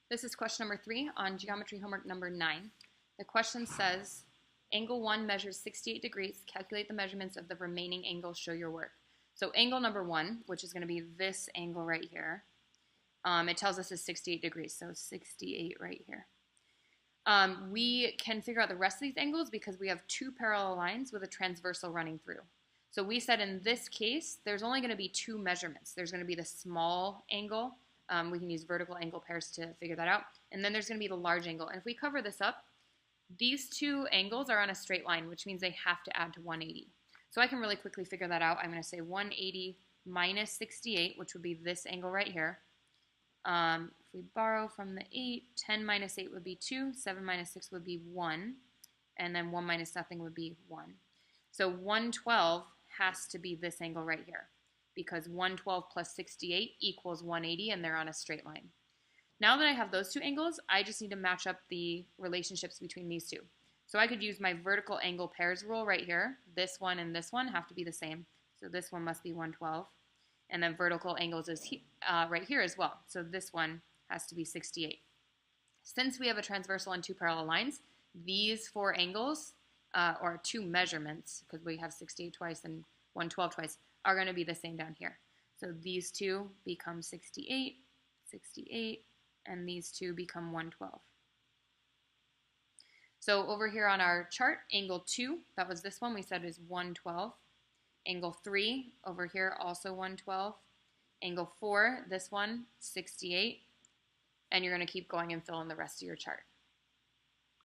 This is question number 3 on geometry homework number 9. The question says, angle 1 measures 68 degrees. Calculate the measurements of the remaining angles. Show your work. So angle number 1, which is going to be this angle right here, it tells us is 68 degrees, so 68 right here. We can figure out the rest of these angles because we have two parallel lines with a transversal running through. So we said in this case, there's only going to be two measurements. There's going to be the small angle. We can use vertical angle pairs to figure that out. And then there's going to be the large angle. And if we cover this up, these two angles are on a straight line, which means they have to add to 180. So I can really quickly figure that out. I'm going to say 180 minus 68, which would be this angle right here. If we borrow from the 8, 10 minus 8 would be 2, 7 minus 6 would be 1, and then 1 minus nothing would be 1. So 112 has to be this angle right here, because 112 plus 68 equals 180, and they're on a straight line. Now that I have those two angles, I just need to match up the relationships between these two. So I could use my vertical angle pairs rule right here. This one and this one have to be the same. So this one must be 112. And then vertical angles is right here as well. So this one has to be 68. Since we have a transversal and two parallel lines, these four angles, or two measurements, because we have 68 twice and 112 twice, are going to be the same down here. So these two become 68, 68, and these two become 112. So over here on our chart, angle 2, that was this one, we said is 112. Angle 3 over here, also 112. Angle 4, this one, 68. And you're going to keep going and fill in the rest of your chart.